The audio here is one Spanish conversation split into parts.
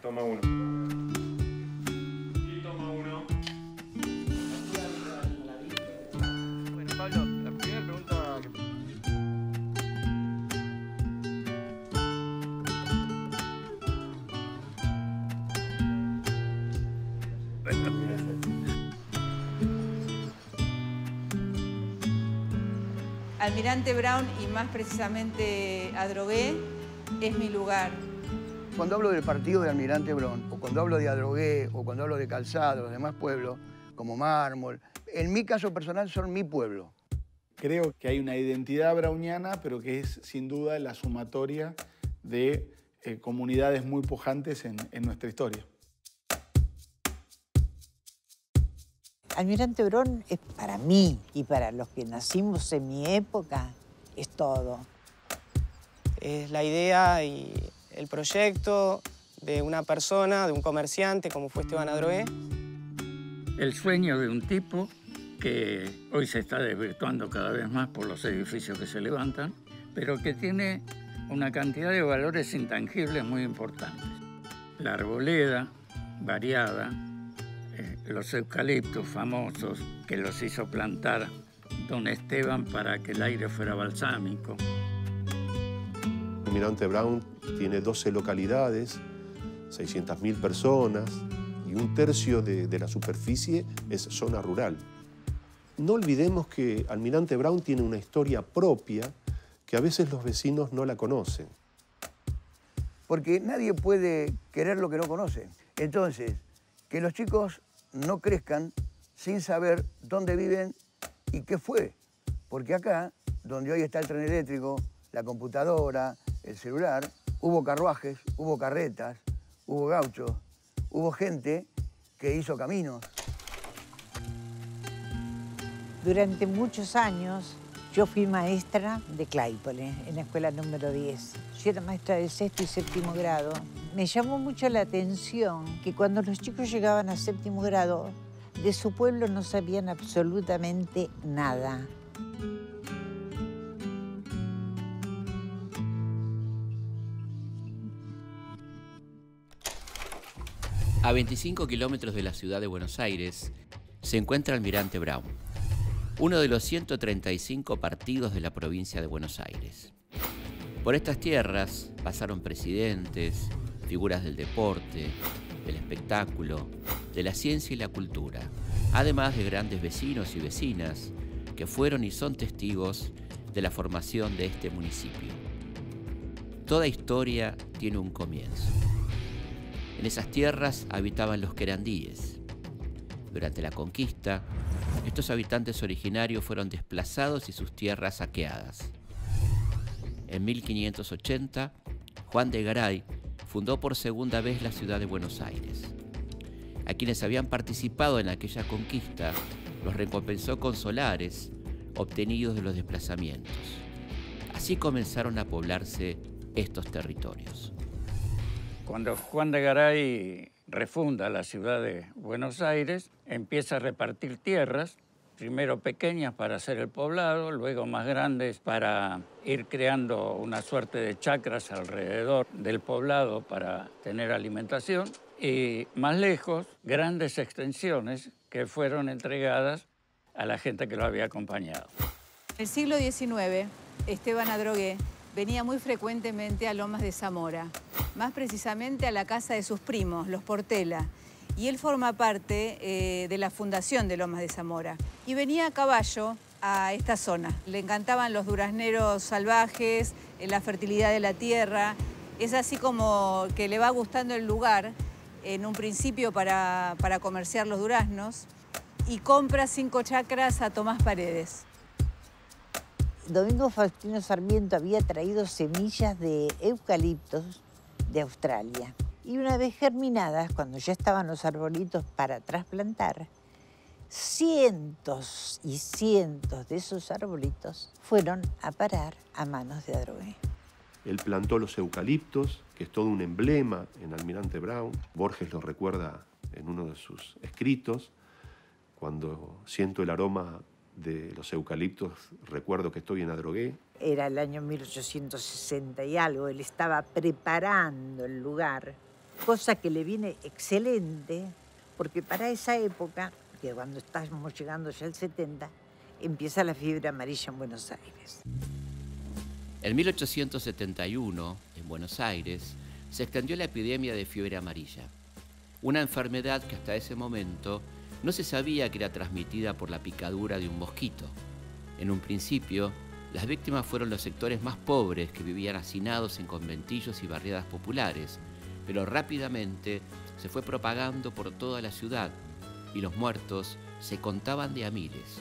Toma uno. Y toma uno. Bueno, Pablo, la primera pregunta que... Almirante Brown y más precisamente Adrogué es mi lugar. Cuando hablo del partido de Almirante Brown, o cuando hablo de Adrogué, o cuando hablo de Calzado, los demás pueblos, como Mármol, en mi caso personal son mi pueblo. Creo que hay una identidad browniana, pero que es sin duda la sumatoria de comunidades muy pujantes en nuestra historia. Almirante Brown es para mí y para los que nacimos en mi época, es todo. Es la idea y el proyecto de una persona, de un comerciante como fue Esteban Adrogué. El sueño de un tipo que hoy se está desvirtuando cada vez más por los edificios que se levantan, pero que tiene una cantidad de valores intangibles muy importantes. La arboleda variada, los eucaliptos famosos que los hizo plantar don Esteban para que el aire fuera balsámico. Almirante Brown tiene 12 localidades, 600.000 personas y un tercio de la superficie es zona rural. No olvidemos que Almirante Brown tiene una historia propia que a veces los vecinos no la conocen. Porque nadie puede querer lo que no conoce. Entonces, que los chicos no crezcan sin saber dónde viven y qué fue. Porque acá, donde hoy está el tren eléctrico, la computadora, el celular, hubo carruajes, hubo carretas, hubo gauchos, hubo gente que hizo caminos. Durante muchos años yo fui maestra de Claypole, en la escuela número 10. Yo era maestra de sexto y séptimo grado. Me llamó mucho la atención que cuando los chicos llegaban a séptimo grado, de su pueblo no sabían absolutamente nada. A 25 kilómetros de la ciudad de Buenos Aires se encuentra Almirante Brown, uno de los 135 partidos de la provincia de Buenos Aires. Por estas tierras pasaron presidentes, figuras del deporte, del espectáculo, de la ciencia y la cultura, además de grandes vecinos y vecinas que fueron y son testigos de la formación de este municipio. Toda historia tiene un comienzo. En esas tierras habitaban los querandíes. Durante la conquista, estos habitantes originarios fueron desplazados y sus tierras saqueadas. En 1580, Juan de Garay fundó por segunda vez la ciudad de Buenos Aires. A quienes habían participado en aquella conquista, los recompensó con solares obtenidos de los desplazamientos. Así comenzaron a poblarse estos territorios. Cuando Juan de Garay refunda la ciudad de Buenos Aires, empieza a repartir tierras, primero pequeñas para hacer el poblado, luego más grandes para ir creando una suerte de chacras alrededor del poblado para tener alimentación, y más lejos, grandes extensiones que fueron entregadas a la gente que lo había acompañado. En el siglo XIX, Esteban Adrogué venía muy frecuentemente a Lomas de Zamora, más precisamente a la casa de sus primos, los Portela, y él forma parte de la fundación de Lomas de Zamora. Y venía a caballo a esta zona. Le encantaban los durazneros salvajes, la fertilidad de la tierra. Es así como que le va gustando el lugar, en un principio para comerciar los duraznos, y compra 5 chacras a Tomás Paredes. Domingo Faustino Sarmiento había traído semillas de eucaliptos de Australia. Y una vez germinadas, cuando ya estaban los arbolitos para trasplantar, cientos y cientos de esos arbolitos fueron a parar a manos de Adrogué. Él plantó los eucaliptos, que es todo un emblema en Almirante Brown. Borges lo recuerda en uno de sus escritos. Cuando siento el aroma de los eucaliptos, recuerdo que estoy en Adrogué. Era el año 1860 y algo, él estaba preparando el lugar cosa que le viene excelente, porque para esa época, que cuando estamos llegando ya al 70, empieza la fiebre amarilla en Buenos Aires. En 1871, en Buenos Aires, se extendió la epidemia de fiebre amarilla, una enfermedad que hasta ese momento no se sabía que era transmitida por la picadura de un mosquito. En un principio, las víctimas fueron los sectores más pobres que vivían hacinados en conventillos y barriadas populares, pero rápidamente se fue propagando por toda la ciudad y los muertos se contaban de a miles.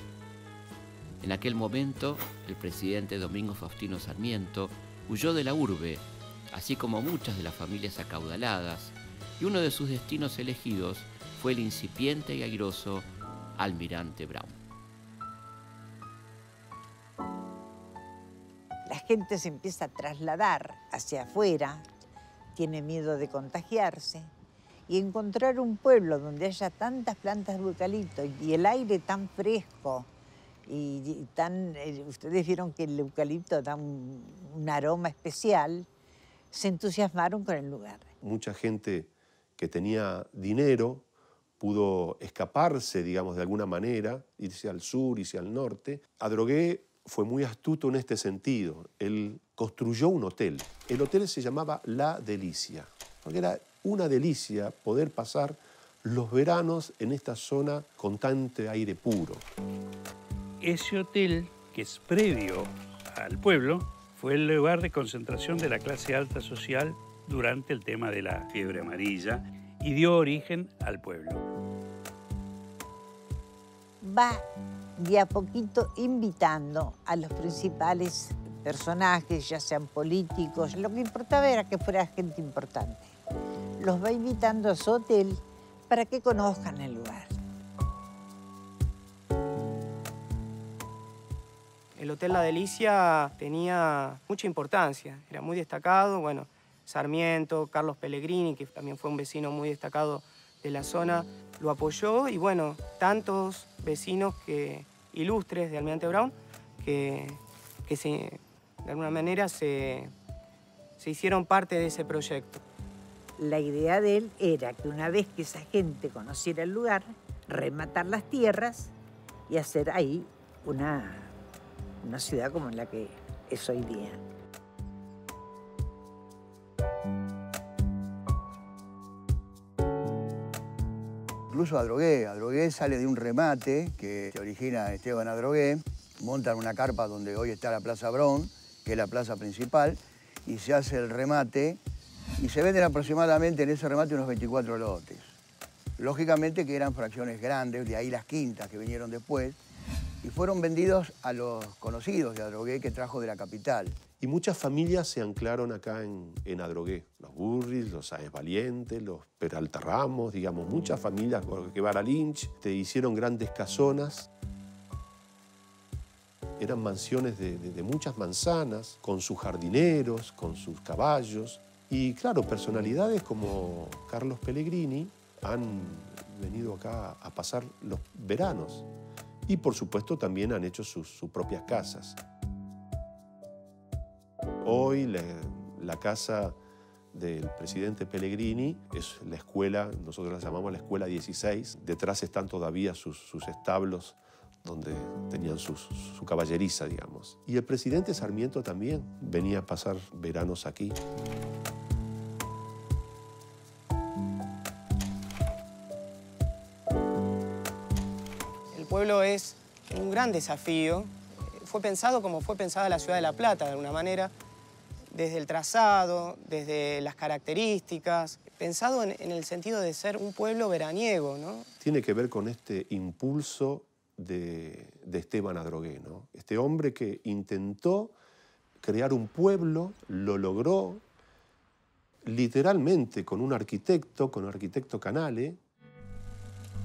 En aquel momento, el presidente Domingo Faustino Sarmiento huyó de la urbe, así como muchas de las familias acaudaladas, y uno de sus destinos elegidos fue el incipiente y airoso Almirante Brown. La gente se empieza a trasladar hacia afuera, tiene miedo de contagiarse, y encontrar un pueblo donde haya tantas plantas de eucalipto y el aire tan fresco, y tan, ustedes vieron que el eucalipto da un aroma especial, se entusiasmaron con el lugar. Mucha gente que tenía dinero pudo escaparse, digamos, de alguna manera, irse al sur, irse al norte. Adrogué fue muy astuto en este sentido. Él construyó un hotel. El hotel se llamaba La Delicia, porque era una delicia poder pasar los veranos en esta zona con tanto aire puro. Ese hotel, que es previo al pueblo, fue el lugar de concentración de la clase alta social durante el tema de la fiebre amarilla y dio origen al pueblo. Va de a poquito invitando a los principales personajes, ya sean políticos, lo que importaba era que fuera gente importante. Los va invitando a su hotel para que conozcan el lugar. El Hotel La Delicia tenía mucha importancia, era muy destacado. Bueno, Sarmiento, Carlos Pellegrini, que también fue un vecino muy destacado de la zona, lo apoyó, y bueno, tantos vecinos ilustres de Almirante Brown que de alguna manera se hicieron parte de ese proyecto. La idea de él era que una vez que esa gente conociera el lugar, rematar las tierras y hacer ahí una ciudad como la que es hoy día. Incluso Adrogué sale de un remate que se origina Esteban Adrogué, montan una carpa donde hoy está la Plaza Brown, que es la plaza principal, y se hace el remate y se venden aproximadamente en ese remate unos 24 lotes. Lógicamente que eran fracciones grandes, de ahí las quintas que vinieron después, y fueron vendidos a los conocidos de Adrogué que trajo de la capital. Y muchas familias se anclaron acá en Adrogué. Los Burris, los Sáenz Valiente, los Peralta Ramos, digamos, muchas familias, Guevara Lynch, hicieron grandes casonas. Eran mansiones de muchas manzanas, con sus jardineros, con sus caballos. Y claro, personalidades como Carlos Pellegrini han venido acá a pasar los veranos. Y por supuesto también han hecho sus propias casas. Hoy la casa del presidente Pellegrini es la escuela, nosotros la llamamos la Escuela 16. Detrás están todavía sus establos donde tenían su caballeriza, digamos. Y el presidente Sarmiento también venía a pasar veranos aquí. El pueblo es un gran desafío. Fue pensado como fue pensada la ciudad de La Plata, de alguna manera, desde el trazado, desde las características, pensado en el sentido de ser un pueblo veraniego, ¿no? Tiene que ver con este impulso de Esteban Adrogué, ¿no? Este hombre que intentó crear un pueblo, lo logró literalmente con un arquitecto Canale.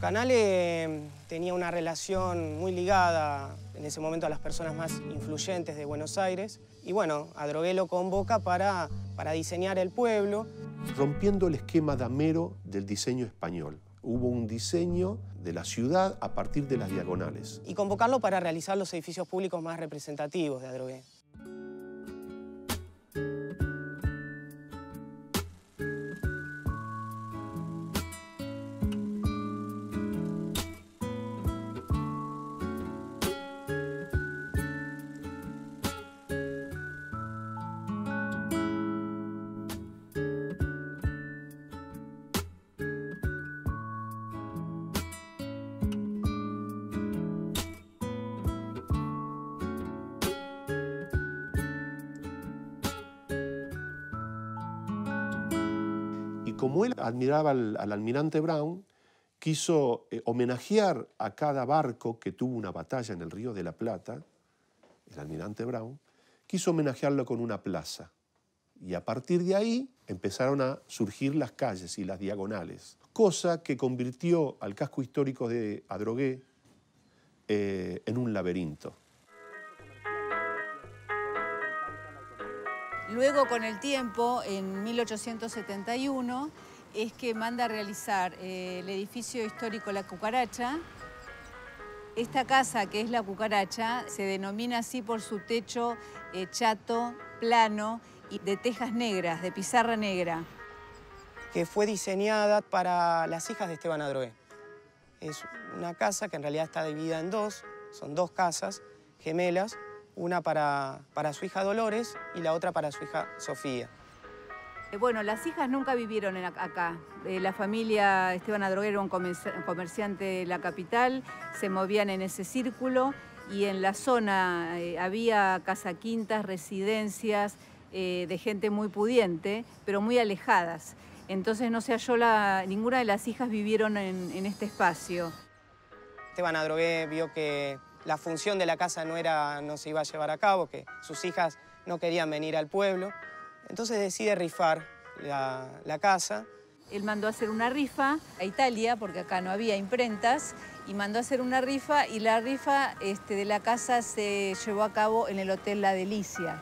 Canale tenía una relación muy ligada en ese momento a las personas más influyentes de Buenos Aires. Y bueno, Adrogué lo convoca para diseñar el pueblo. Rompiendo el esquema damero del diseño español. Hubo un diseño de la ciudad a partir de las diagonales. Y convocarlo para realizar los edificios públicos más representativos de Adrogué. como él admiraba al almirante Brown, quiso homenajear a cada barco que tuvo una batalla en el Río de la Plata, el almirante Brown, quiso homenajearlo con una plaza. Y a partir de ahí empezaron a surgir las calles y las diagonales, cosa que convirtió al casco histórico de Adrogué en un laberinto. Luego, con el tiempo, en 1871, es que manda a realizar el edificio histórico La Cucaracha. Esta casa, que es La Cucaracha, se denomina así por su techo chato, plano y de tejas negras, de pizarra negra. Que fue diseñada para las hijas de Esteban Adrogué. Es una casa que en realidad está dividida en dos, son dos casas gemelas, una para su hija Dolores y la otra para su hija Sofía. Bueno, las hijas nunca vivieron acá. La familia Esteban Adrogué era un comerciante de la capital, se movían en ese círculo y en la zona había casa-quintas, residencias de gente muy pudiente, pero muy alejadas. Entonces no se halló, ninguna de las hijas vivieron en este espacio. Esteban Adrogué vio que la función de la casa no se iba a llevar a cabo, que sus hijas no querían venir al pueblo. Entonces decide rifar la casa. Él mandó a hacer una rifa a Italia, porque acá no había imprentas, y mandó a hacer una rifa, y la rifa de la casa se llevó a cabo en el Hotel La Delicia.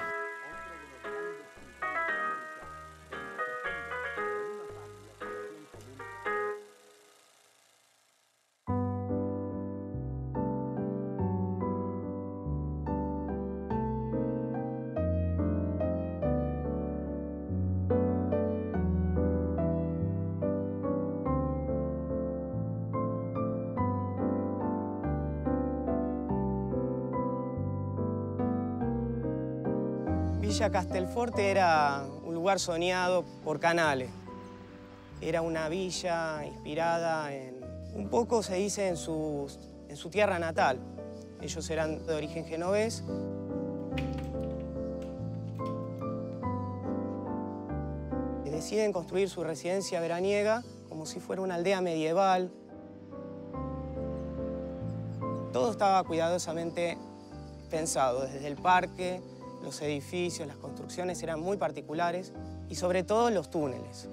Villa Castelforte era un lugar soñado por Canale. Era una villa inspirada un poco se dice en su tierra natal. Ellos eran de origen genovés. Deciden construir su residencia veraniega como si fuera una aldea medieval. Todo estaba cuidadosamente pensado, desde el parque, los edificios, las construcciones eran muy particulares y sobre todo los túneles.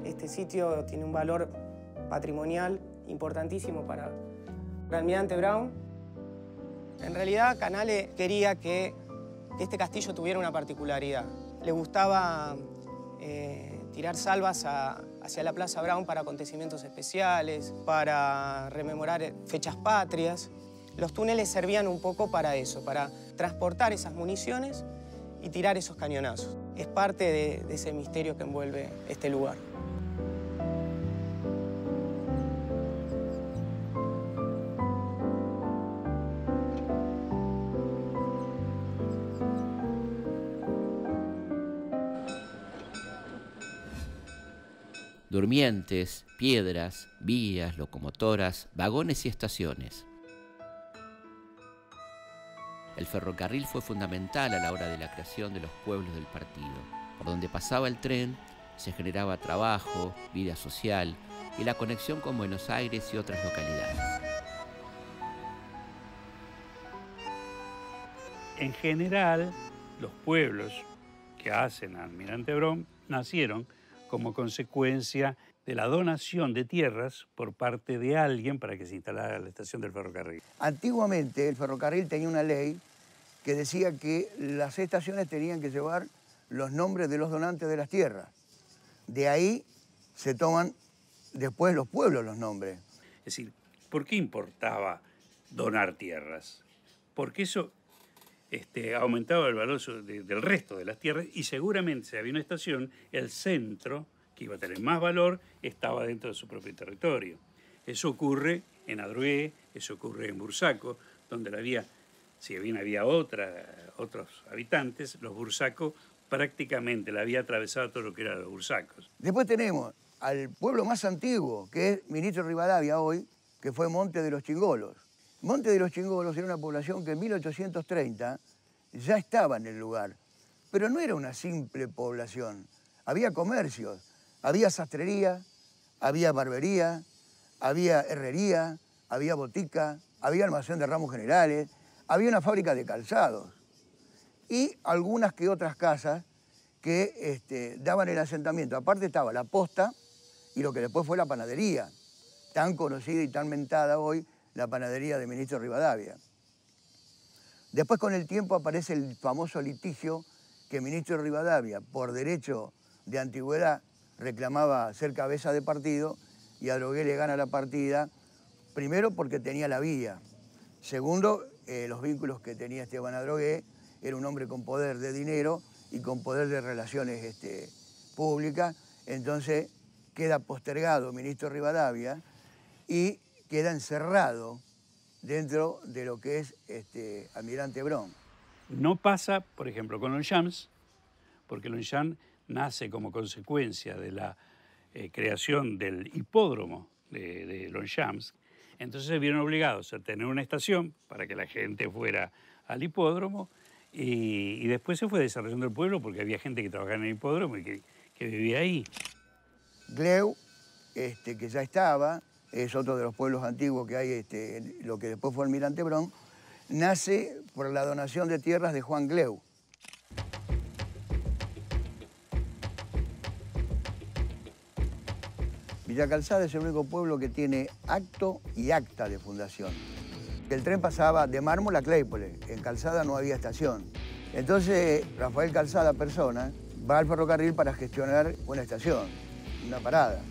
Este sitio tiene un valor patrimonial importantísimo para el almirante Brown. En realidad, Canale quería que este castillo tuviera una particularidad. Le gustaba tirar salvas hacia la Plaza Brown para acontecimientos especiales, para rememorar fechas patrias. Los túneles servían un poco para eso, para transportar esas municiones y tirar esos cañonazos. Es parte de ese misterio que envuelve este lugar. Durmientes, piedras, vías, locomotoras, vagones y estaciones. El ferrocarril fue fundamental a la hora de la creación de los pueblos del partido. Por donde pasaba el tren se generaba trabajo, vida social y la conexión con Buenos Aires y otras localidades. En general, los pueblos que hacen a Almirante Brown nacieron como consecuencia de la donación de tierras por parte de alguien para que se instalara la estación del ferrocarril. Antiguamente el ferrocarril tenía una ley que decía que las estaciones tenían que llevar los nombres de los donantes de las tierras. De ahí se toman después los pueblos los nombres. Es decir, ¿por qué importaba donar tierras? Porque eso aumentaba el valor del resto de las tierras y seguramente si había una estación, el centro, que iba a tener más valor, estaba dentro de su propio territorio. Eso ocurre en Adrogué, eso ocurre en Bursaco, donde si bien había otros habitantes, los bursacos prácticamente la había atravesado todo lo que eran los bursacos. Después tenemos al pueblo más antiguo, que es Ministro Rivadavia hoy, que fue Monte de los Chingolos. Monte de los Chingolos era una población que en 1830 ya estaba en el lugar, Pero no era una simple población. Había comercios, había sastrería, había barbería, había herrería, había botica, había almacén de ramos generales, había una fábrica de calzados y algunas que otras casas que daban el asentamiento. Aparte estaba la posta y lo que después fue la panadería, tan conocida y tan mentada hoy, la panadería de Ministro Rivadavia. Después con el tiempo aparece el famoso litigio que Ministro Rivadavia, por derecho de antigüedad, reclamaba ser cabeza de partido y Adrogué le gana la partida, primero porque tenía la vía, segundo, los vínculos que tenía Esteban Adrogué, era un hombre con poder de dinero y con poder de relaciones públicas, entonces queda postergado Ministro Rivadavia y queda encerrado dentro de lo que es Almirante Brown. No pasa, por ejemplo, con Longchamps, porque Longchamps nace como consecuencia de la creación del hipódromo de Longchamps. Entonces se vieron obligados a tener una estación para que la gente fuera al hipódromo y después se fue desarrollando el pueblo porque había gente que trabajaba en el hipódromo y que vivía ahí. Gleu, que ya estaba, es otro de los pueblos antiguos que hay, lo que después fue Almirante Brown, nace por la donación de tierras de Juan Gleu. Villa Calzada es el único pueblo que tiene acto y acta de fundación. El tren pasaba de Mármol a Claypole, en Calzada no había estación. Entonces Rafael Calzada, persona, va al ferrocarril para gestionar una estación, una parada.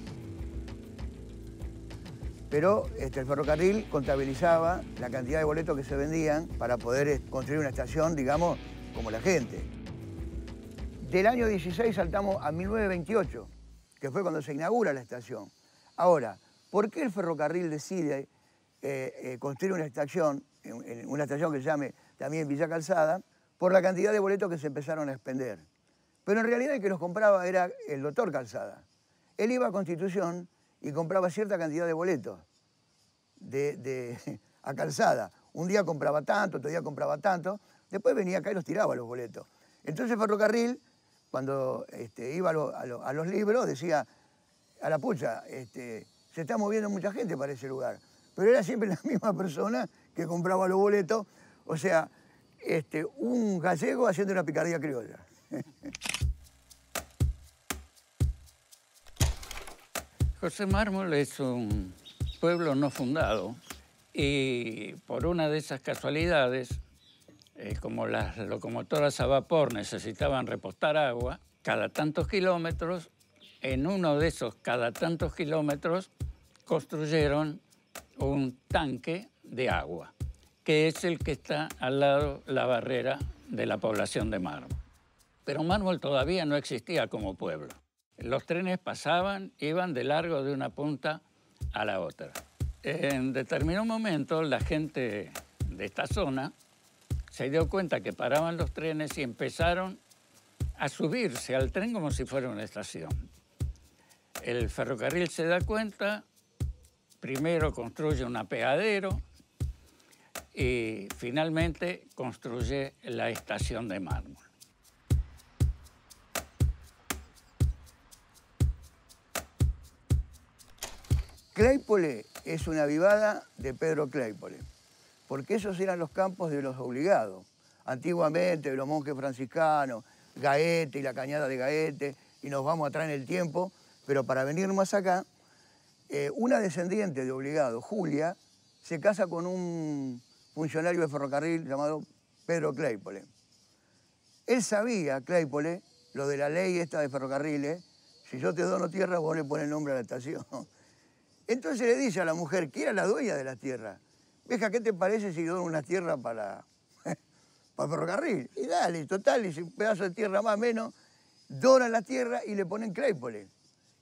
Pero el ferrocarril contabilizaba la cantidad de boletos que se vendían para poder construir una estación, digamos, como la gente. Del año 16 saltamos a 1928, que fue cuando se inaugura la estación. Ahora, ¿por qué el ferrocarril decide construir una estación que se llame también Villa Calzada? Por la cantidad de boletos que se empezaron a expender. Pero en realidad el que los compraba era el doctor Calzada. Él iba a Constitución y compraba cierta cantidad de boletos a Calzada. Un día compraba tanto, otro día compraba tanto, después venía acá y los tiraba los boletos. Entonces el ferrocarril, cuando iba a los libros, decía, a la pucha, se está moviendo mucha gente para ese lugar. Pero era siempre la misma persona que compraba los boletos, o sea, un gallego haciendo una picardía criolla. José Mármol es un pueblo no fundado y por una de esas casualidades, como las locomotoras a vapor necesitaban repostar agua, cada tantos kilómetros, en uno de esos cada tantos kilómetros construyeron un tanque de agua, que es el que está al lado de la barrera de la población de Mármol. Pero Mármol todavía no existía como pueblo. Los trenes pasaban, iban de largo de una punta a la otra. En determinado momento, la gente de esta zona se dio cuenta que paraban los trenes y empezaron a subirse al tren como si fuera una estación. El ferrocarril se da cuenta, primero construye un apeadero y finalmente construye la estación de Mármol. Claypole es una vivada de Pedro Claypole, porque esos eran los campos de los obligados. Antiguamente, de los monjes franciscanos, Gaete y la cañada de Gaete, y nos vamos atrás en el tiempo, pero para venir más acá, una descendiente de obligado, Julia, se casa con un funcionario de ferrocarril llamado Pedro Claypole. Él sabía, Claypole, lo de la ley esta de ferrocarriles, si yo te dono tierra, vos le pones nombre a la estación. Entonces le dice a la mujer, que era la dueña de la tierra, vieja, ¿qué te parece si dono una tierra para el ferrocarril? Y dale, total, y un pedazo de tierra más o menos, donan la tierra y le ponen Claypole.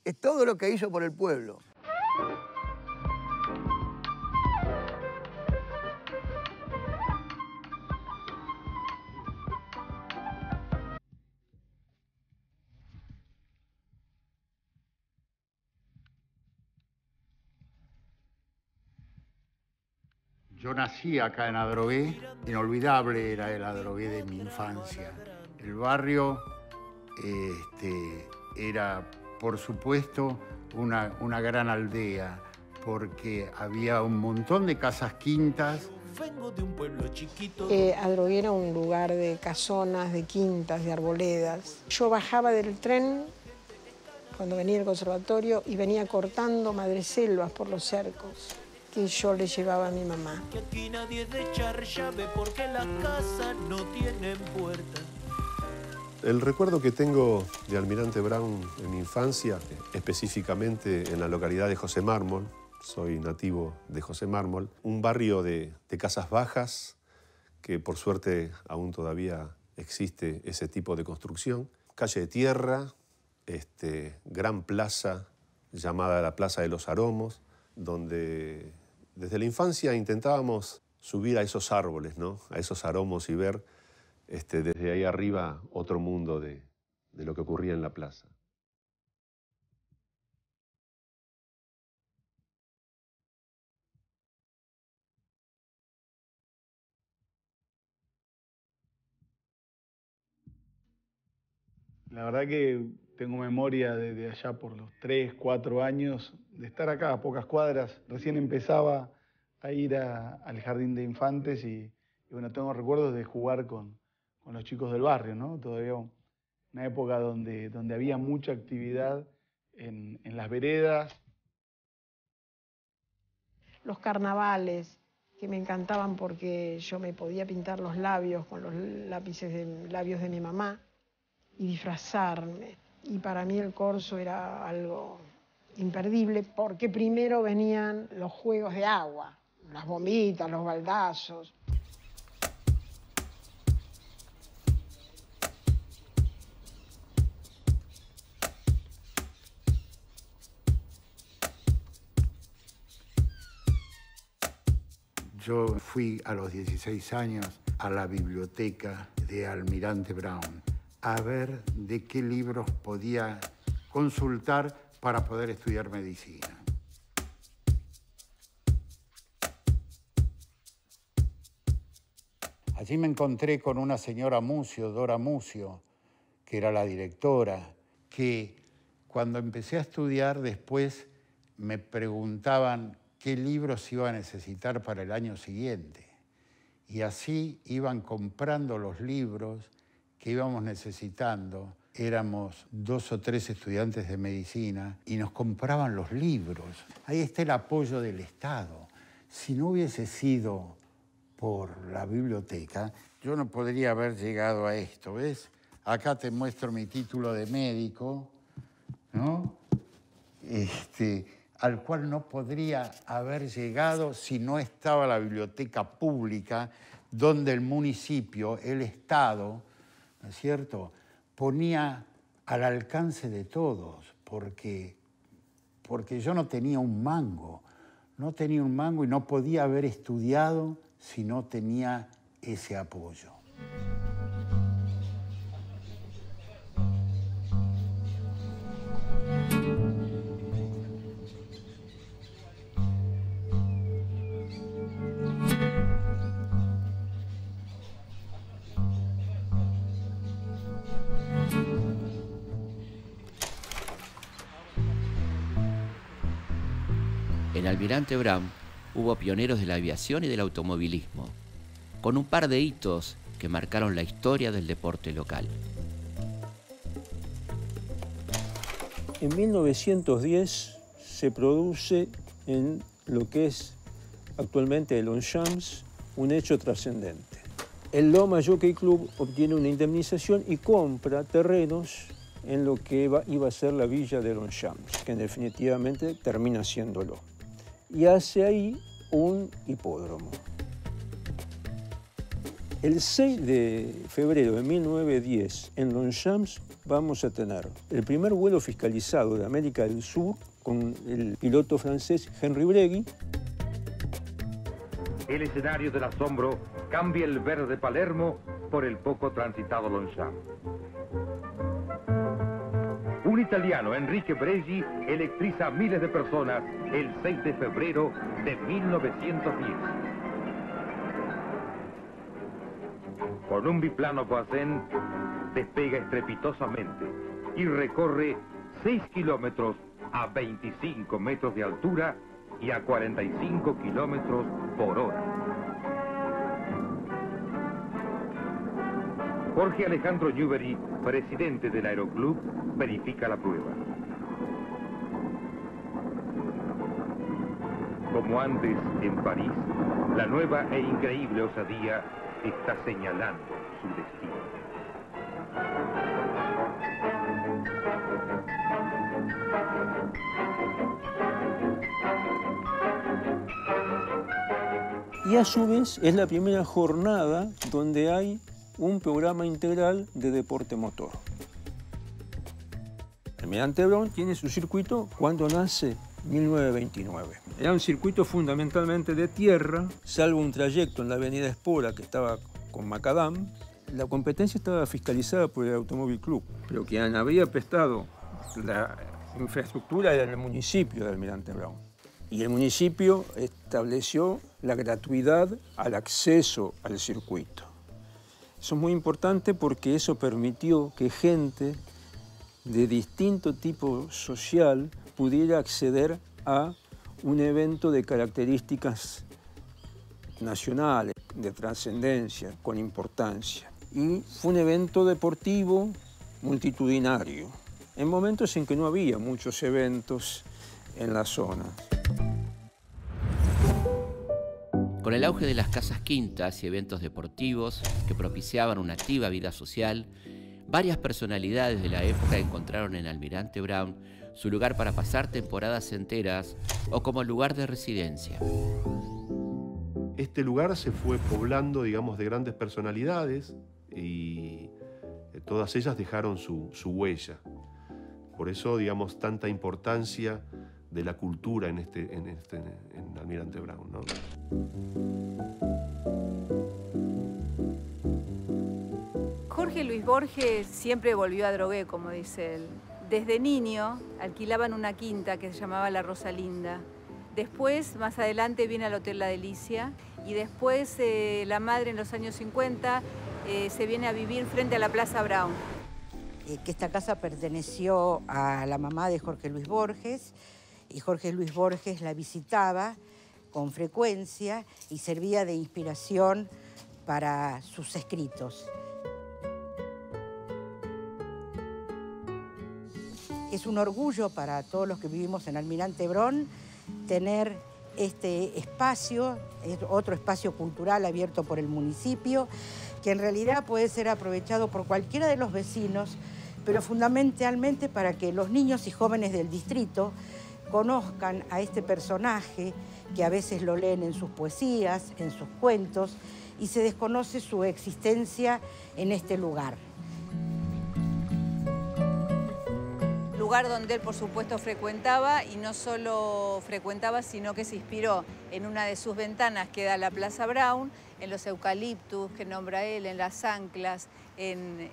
Es todo lo que hizo por el pueblo. Yo nací acá en Adrogué, inolvidable era el Adrogué de mi infancia. El barrio era, por supuesto, una gran aldea, porque había un montón de casas quintas. Vengo de un pueblo chiquito. Adrogué era un lugar de casonas, de quintas, de arboledas. Yo bajaba del tren cuando venía al conservatorio y venía cortando madreselvas por los cercos que yo le llevaba a mi mamá. Que aquí nadie de echar llave porque las casas no tienen puerta. El recuerdo que tengo de Almirante Brown en mi infancia, específicamente en la localidad de José Mármol, soy nativo de José Mármol, un barrio de casas bajas, que por suerte aún todavía existe ese tipo de construcción, calle de tierra, gran plaza llamada la Plaza de los Aromos, donde desde la infancia intentábamos subir a esos árboles, ¿no? A esos aromos y ver desde ahí arriba otro mundo de lo que ocurría en la plaza. La verdad que tengo memoria de allá por los 3, 4 años de estar acá a pocas cuadras. Recién empezaba a ir al jardín de infantes y bueno, tengo recuerdos de jugar con los chicos del barrio, ¿no? Todavía una época donde había mucha actividad en las veredas. Los carnavales, que me encantaban porque yo me podía pintar los labios con los lápices de labios de mi mamá y disfrazarme. Y para mí el corso era algo imperdible porque primero venían los juegos de agua, las bombitas, los baldazos. Yo fui a los 16 años a la biblioteca de Almirante Brown a ver de qué libros podía consultar para poder estudiar medicina. Allí me encontré con una señora Mucio, Dora Mucio, que era la directora, que cuando empecé a estudiar después me preguntaban qué libros iba a necesitar para el año siguiente. Y así iban comprando los libros que íbamos necesitando. Éramos 2 o 3 estudiantes de medicina y nos compraban los libros. Ahí está el apoyo del Estado. Si no hubiese sido por la biblioteca, yo no podría haber llegado a esto, ¿ves? Acá te muestro mi título de médico, ¿no? Al cual no podría haber llegado si no estaba la biblioteca pública, donde el municipio, el Estado, ¿no es cierto?, ponía al alcance de todos, porque yo no tenía un mango, y no podía haber estudiado si no tenía ese apoyo. En Almirante Brown hubo pioneros de la aviación y del automovilismo, con un par de hitos que marcaron la historia del deporte local. En 1910 se produce en lo que es actualmente el Longchamps un hecho trascendente. El Loma Jockey Club obtiene una indemnización y compra terrenos en lo que iba a ser la villa de Longchamps, que definitivamente termina siéndolo. Y hace ahí un hipódromo. El 6 de febrero de 1910, en Longchamps, vamos a tener el primer vuelo fiscalizado de América del Sur con el piloto francés Henri Bregui. El escenario del asombro cambia el verde Palermo por el poco transitado Longchamps. Un italiano, Enrique Breggi, electriza a miles de personas el 6 de febrero de 1910. Con un biplano Voisin despega estrepitosamente y recorre 6 kilómetros a 25 metros de altura y a 45 kilómetros por hora. Jorge Alejandro Newbery, presidente del Aeroclub, verifica la prueba. Como antes en París, la nueva e increíble osadía está señalando su destino. Y a su vez es la primera jornada donde hay un programa integral de deporte motor. El Almirante Brown tiene su circuito cuando nace 1929. Era un circuito fundamentalmente de tierra, salvo un trayecto en la avenida Espora que estaba con macadam. La competencia estaba fiscalizada por el Automóvil Club, pero quien había prestado la infraestructura era el municipio de Almirante Brown. Y el municipio estableció la gratuidad al acceso al circuito. Eso es muy importante porque eso permitió que gente de distinto tipo social pudiera acceder a un evento de características nacionales, de trascendencia, con importancia. Y fue un evento deportivo multitudinario, en momentos en que no había muchos eventos en la zona. Con el auge de las casas quintas y eventos deportivos que propiciaban una activa vida social, varias personalidades de la época encontraron en Almirante Brown su lugar para pasar temporadas enteras o como lugar de residencia. Este lugar se fue poblando, digamos, de grandes personalidades y todas ellas dejaron su huella. Por eso, digamos, tanta importancia de la cultura en Almirante Brown, ¿no? Jorge Luis Borges siempre volvió a Adrogué, como dice él. Desde niño alquilaban una quinta que se llamaba La Rosalinda. Después, más adelante, viene al Hotel La Delicia y después la madre en los años 50 se viene a vivir frente a la Plaza Brown. Que esta casa perteneció a la mamá de Jorge Luis Borges y Jorge Luis Borges la visitaba con frecuencia y servía de inspiración para sus escritos. Es un orgullo para todos los que vivimos en Almirante Brown tener este espacio, otro espacio cultural abierto por el municipio, que en realidad puede ser aprovechado por cualquiera de los vecinos, pero fundamentalmente para que los niños y jóvenes del distrito conozcan a este personaje que a veces lo leen en sus poesías, en sus cuentos, y se desconoce su existencia en este lugar. Lugar donde él, por supuesto, frecuentaba, y no solo frecuentaba, sino que se inspiró en una de sus ventanas que da a la Plaza Brown, en los eucaliptus que nombra él, en las anclas, en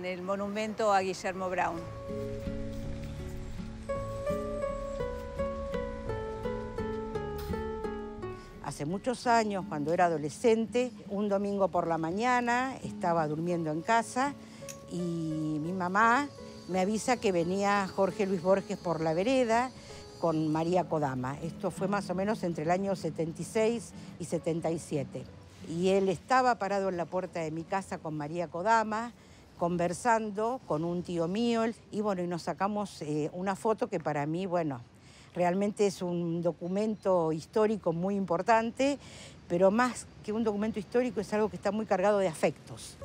el monumento a Guillermo Brown. Hace muchos años, cuando era adolescente, un domingo por la mañana estaba durmiendo en casa y mi mamá me avisa que venía Jorge Luis Borges por la vereda con María Kodama. Esto fue más o menos entre el año 76 y 77. Y él estaba parado en la puerta de mi casa con María Kodama, conversando con un tío mío. Y bueno, y nos sacamos una foto que para mí, bueno, realmente es un documento histórico muy importante, pero más que un documento histórico es algo que está muy cargado de afectos.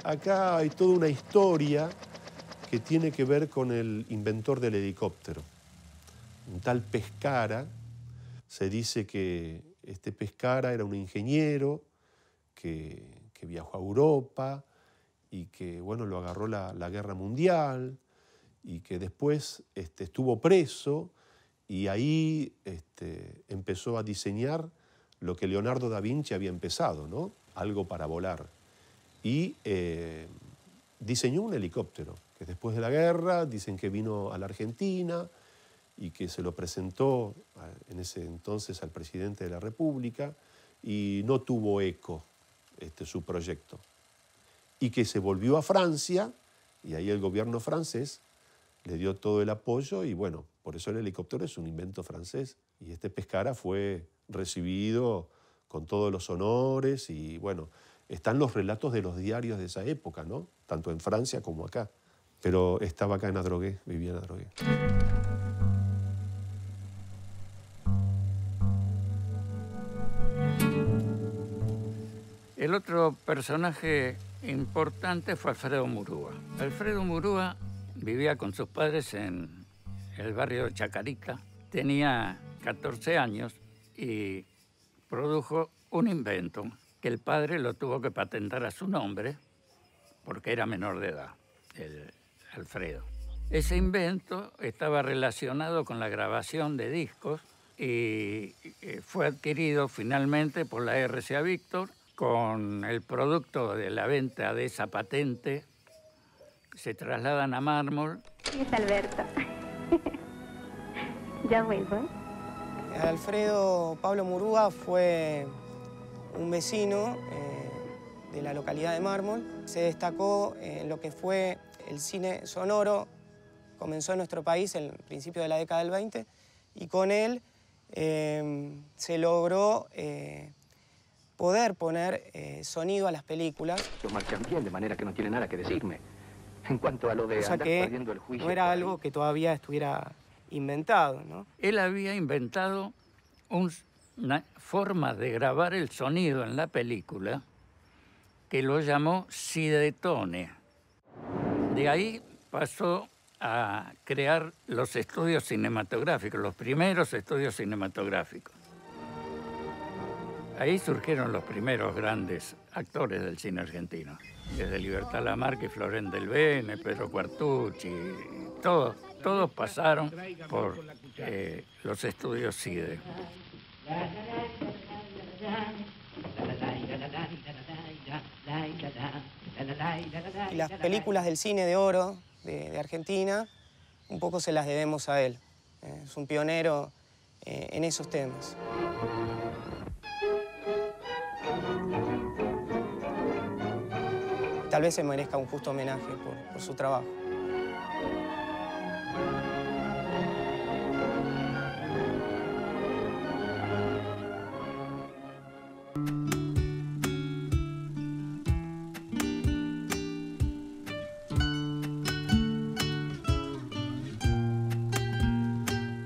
Acá hay toda una historia que tiene que ver con el inventor del helicóptero. Un tal Pescara. Se dice que este Pescara era un ingeniero que viajó a Europa y que, bueno, lo agarró la Guerra Mundial y que después estuvo preso y ahí empezó a diseñar lo que Leonardo da Vinci había empezado, ¿no? Algo para volar. Y diseñó un helicóptero que después de la guerra dicen que vino a la Argentina y que se lo presentó en ese entonces al presidente de la República y no tuvo eco su proyecto. Y que se volvió a Francia y ahí el gobierno francés le dio todo el apoyo y bueno, por eso el helicóptero es un invento francés. Y este Pescara fue recibido con todos los honores y bueno, están los relatos de los diarios de esa época, ¿no? Tanto en Francia como acá. Pero estaba acá en Adrogué, vivía en Adrogué. El otro personaje importante fue Alfredo Murúa. Alfredo Murúa vivía con sus padres en el barrio de Chacarita. Tenía 14 años y produjo un invento que el padre lo tuvo que patentar a su nombre porque era menor de edad, el Alfredo. Ese invento estaba relacionado con la grabación de discos y fue adquirido finalmente por la RCA Víctor. Con el producto de la venta de esa patente, se trasladan a Mármol. Es Alberto. Ya vuelvo, ¿eh? Alfredo Pablo Murúa fue un vecino de la localidad de Mármol. Se destacó en lo que fue el cine sonoro. Comenzó en nuestro país en el principio de la década del 20 y con él se logró poder poner sonido a las películas. Los marchan bien, de manera que no tiene nada que decirme. En cuanto a lo de o sea andar que perdiendo el juicio... no era algo que todavía estuviera inventado, ¿no? Él había inventado una forma de grabar el sonido en la película que lo llamó sidetone. De ahí pasó a crear los estudios cinematográficos, los primeros estudios cinematográficos. Ahí surgieron los primeros grandes actores del cine argentino, desde Libertad Lamarque, Florent Delbene, Pedro Quartucci, todos pasaron por los estudios CIDE. Y las películas del cine de oro de Argentina, un poco se las debemos a él. Es un pionero en esos temas. Tal vez se merezca un justo homenaje por su trabajo.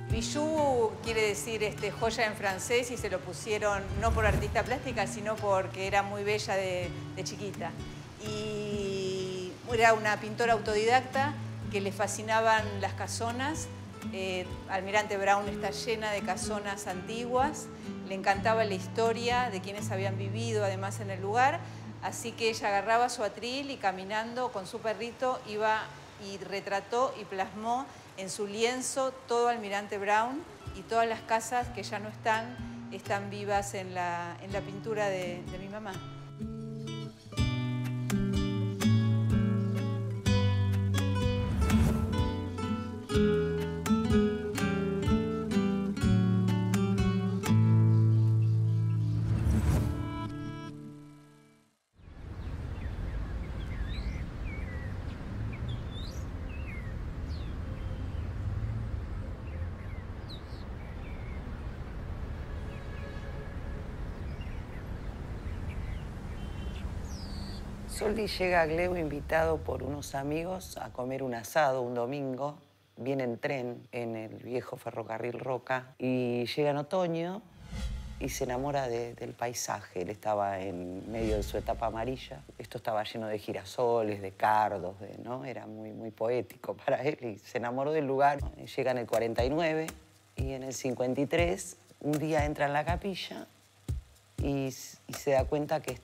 Bijou quiere decir joya en francés y se lo pusieron no por artista plástica, sino porque era muy bella de chiquita. Y era una pintora autodidacta que le fascinaban las casonas. Almirante Brown está llena de casonas antiguas. Le encantaba la historia de quienes habían vivido además en el lugar. Así que ella agarraba su atril y caminando con su perrito iba y retrató y plasmó en su lienzo todo Almirante Brown y todas las casas que ya no están vivas en la pintura de mi mamá. Soldi llega a Gleu invitado por unos amigos a comer un asado un domingo. Viene en tren en el viejo ferrocarril Roca y llega en otoño y se enamora del paisaje. Él estaba en medio de su etapa amarilla. Esto estaba lleno de girasoles, de cardos, ¿no? Era muy poético para él y se enamoró del lugar. Llega en el 49 y en el 53 un día entra en la capilla y se da cuenta que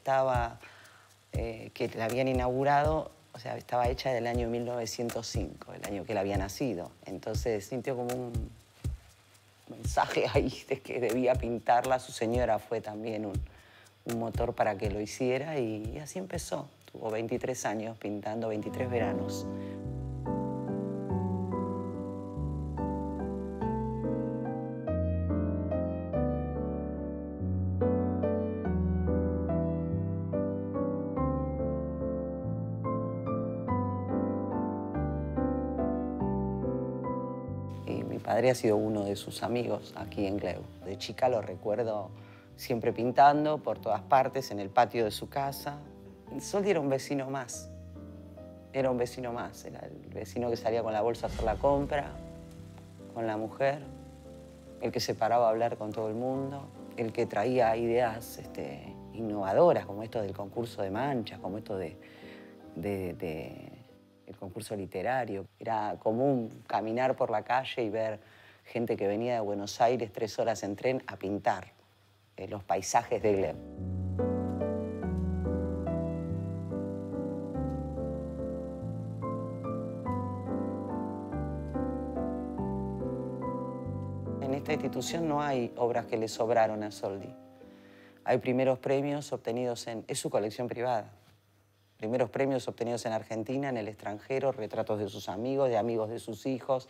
que la habían inaugurado, o sea, estaba hecha del año 1905, el año que él había nacido. Entonces sintió como un mensaje ahí de que debía pintarla. Su señora fue también un motor para que lo hiciera y así empezó. Tuvo 23 años pintando, 23 veranos. padre ha sido uno de sus amigos aquí en Gleu. De chica lo recuerdo siempre pintando por todas partes, en el patio de su casa. Soldi era un vecino más. Era un vecino más. Era el vecino que salía con la bolsa a hacer la compra, con la mujer, el que se paraba a hablar con todo el mundo, el que traía ideas innovadoras, como esto del concurso de manchas, como esto el concurso literario. Era común caminar por la calle y ver gente que venía de Buenos Aires 3 horas en tren a pintar los paisajes de Gleu. En esta institución no hay obras que le sobraron a Soldi. Hay primeros premios obtenidos es su colección privada. Primeros premios obtenidos en Argentina, en el extranjero, retratos de sus amigos, de amigos de sus hijos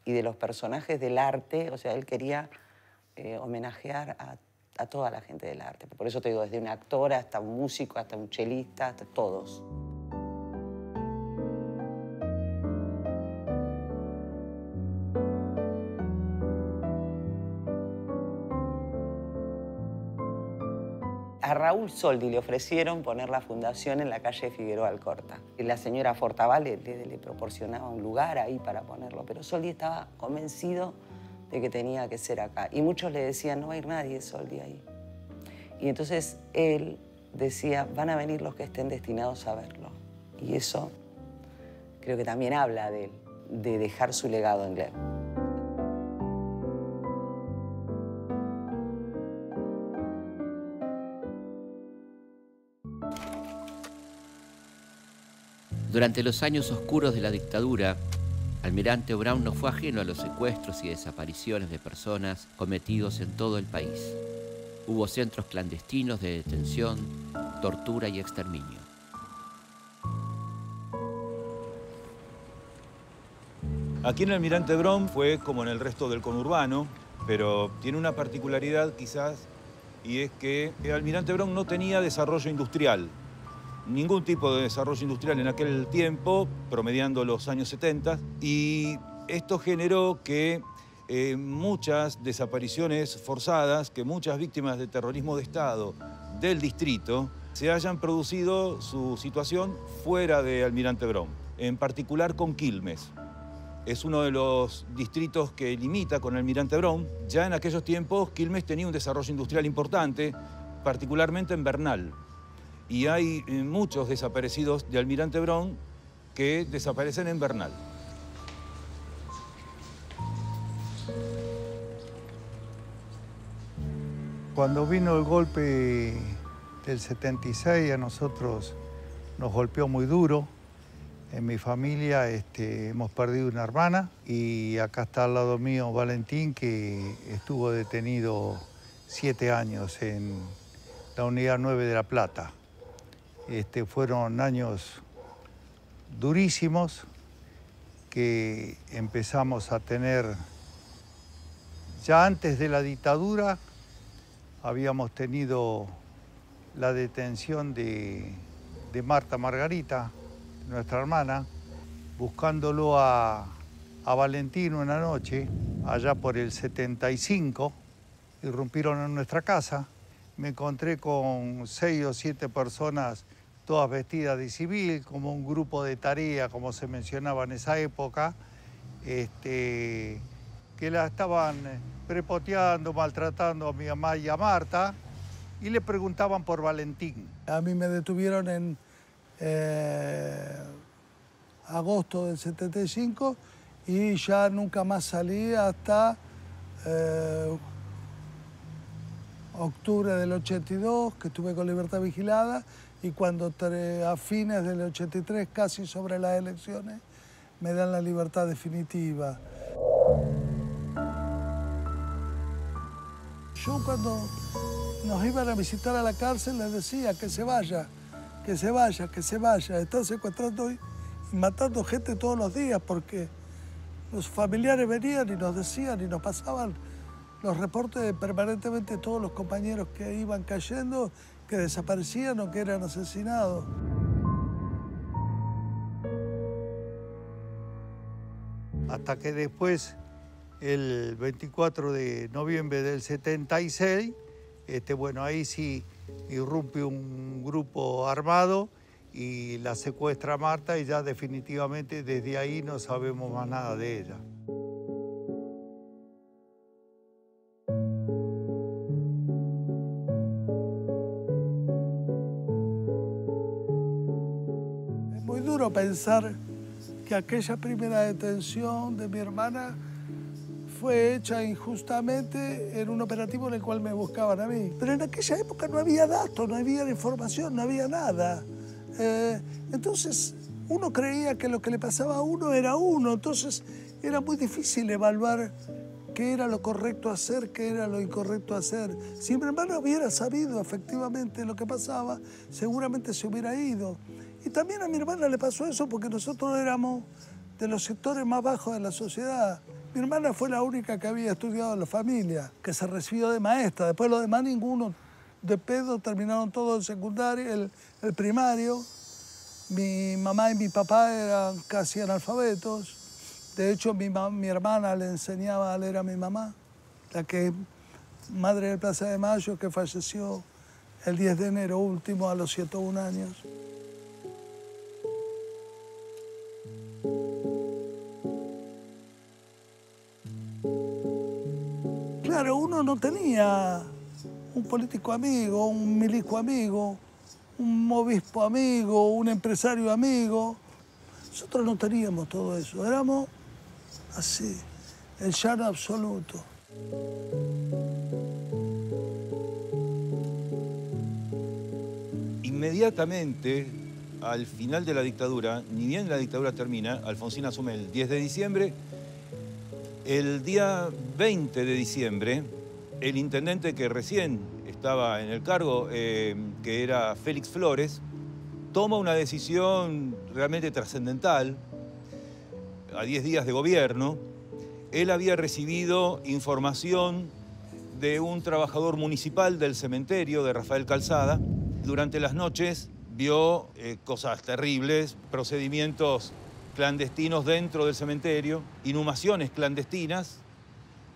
y de los personajes del arte. O sea, él quería homenajear a toda la gente del arte. Por eso te digo, desde un actor hasta un músico, hasta un chelista, hasta todos. A Raúl Soldi le ofrecieron poner la fundación en la calle Figueroa Alcorta. Y la señora Fortaval le proporcionaba un lugar ahí para ponerlo, pero Soldi estaba convencido de que tenía que ser acá. Y muchos le decían, no va a ir nadie, Soldi, ahí. Y entonces él decía, van a venir los que estén destinados a verlo. Y eso creo que también habla de él, de dejar su legado en Gleu. Durante los años oscuros de la dictadura, Almirante Brown no fue ajeno a los secuestros y desapariciones de personas cometidos en todo el país. Hubo centros clandestinos de detención, tortura y exterminio. Aquí en Almirante Brown fue como en el resto del conurbano, pero tiene una particularidad quizás, y es que Almirante Brown no tenía desarrollo industrial. Ningún tipo de desarrollo industrial en aquel tiempo, promediando los años 70, y esto generó que muchas desapariciones forzadas, que muchas víctimas de terrorismo de Estado del distrito se hayan producido su situación fuera de Almirante Brown, en particular con Quilmes. Es uno de los distritos que limita con Almirante Brown. Ya en aquellos tiempos Quilmes tenía un desarrollo industrial importante, particularmente en Bernal. Y hay muchos desaparecidos de Almirante Brown que desaparecen en Bernal. Cuando vino el golpe del 76, a nosotros nos golpeó muy duro. En mi familia hemos perdido una hermana y acá está al lado mío Valentín, que estuvo detenido 7 años en la Unidad 9 de La Plata. Fueron años durísimos que empezamos a tener. Ya antes de la dictadura habíamos tenido la detención de Marta Margarita, nuestra hermana, buscándolo a Valentín una noche, allá por el 75, irrumpieron en nuestra casa. Me encontré con 6 o 7 personas, todas vestidas de civil, como un grupo de tarea, como se mencionaba en esa época, que la estaban prepoteando, maltratando a mi mamá y a Marta, y le preguntaban por Valentín. A mí me detuvieron en agosto del 75 y ya nunca más salí hasta octubre del 82, que estuve con libertad vigilada, y cuando a fines del 83, casi sobre las elecciones, me dan la libertad definitiva. Yo cuando nos iban a visitar a la cárcel les decía que se vaya, que se vaya, que se vaya. Están secuestrando y matando gente todos los días porque los familiares venían y nos decían y nos pasaban los reportes permanentemente de todos los compañeros que iban cayendo, que desaparecían o que eran asesinados. Hasta que después el 24 de noviembre del 76, bueno, ahí sí irrumpe un grupo armado y la secuestra a Marta y ya definitivamente desde ahí no sabemos más nada de ella. Es muy duro pensar que aquella primera detención de mi hermana fue hecha injustamente en un operativo en el cual me buscaban a mí. Pero en aquella época no había datos, no había información, no había nada. Entonces uno creía que lo que le pasaba a uno era uno, entonces era muy difícil evaluar qué era lo correcto hacer, qué era lo incorrecto hacer. Si mi hermana hubiera sabido efectivamente lo que pasaba, seguramente se hubiera ido. Y también a mi hermana le pasó eso porque nosotros éramos de los sectores más bajos de la sociedad. Mi hermana fue la única que había estudiado en la familia, que se recibió de maestra. Después los demás ninguno de pedo, terminaron todo el secundario, el primario. Mi mamá y mi papá eran casi analfabetos. De hecho, mi hermana le enseñaba a leer a mi mamá, la que es madre del Plaza de Mayo, que falleció el 10 de enero último a los 101 años. Claro, uno no tenía un político amigo, un milico amigo, un obispo amigo, un empresario amigo. Nosotros no teníamos todo eso, éramos así, el llano absoluto. Inmediatamente, al final de la dictadura, ni bien la dictadura termina, Alfonsín asume el 10 de diciembre, el día 20 de diciembre, el intendente que recién estaba en el cargo, que era Félix Flores, toma una decisión realmente trascendental. A 10 días de gobierno, él había recibido información de un trabajador municipal del cementerio de Rafael Calzada. Durante las noches vio cosas terribles, procedimientos clandestinos dentro del cementerio, inhumaciones clandestinas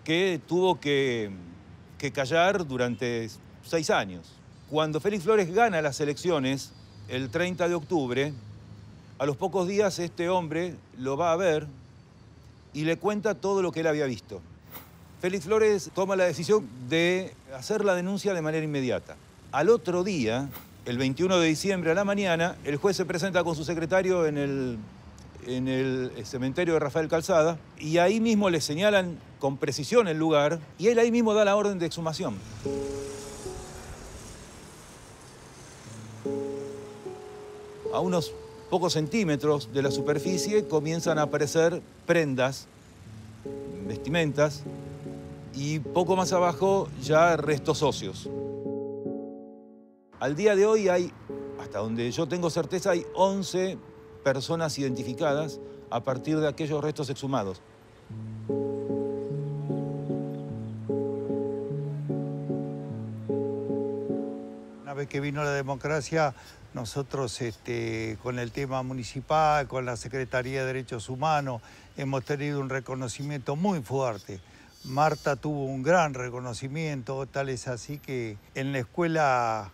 que tuvo que callar durante 6 años. Cuando Félix Flores gana las elecciones, el 30 de octubre, a los pocos días este hombre lo va a ver y le cuenta todo lo que él había visto. Félix Flores toma la decisión de hacer la denuncia de manera inmediata. Al otro día, el 21 de diciembre a la mañana, el juez se presenta con su secretario en el cementerio de Rafael Calzada y ahí mismo le señalan con precisión el lugar y él ahí mismo da la orden de exhumación. A unos pocos centímetros de la superficie comienzan a aparecer prendas, vestimentas y poco más abajo ya restos óseos. Al día de hoy hay, hasta donde yo tengo certeza, hay 11 personas identificadas a partir de aquellos restos exhumados. Una vez que vino la democracia, nosotros con el tema municipal, con la Secretaría de Derechos Humanos, hemos tenido un reconocimiento muy fuerte. Marta tuvo un gran reconocimiento, tal es así que en la escuela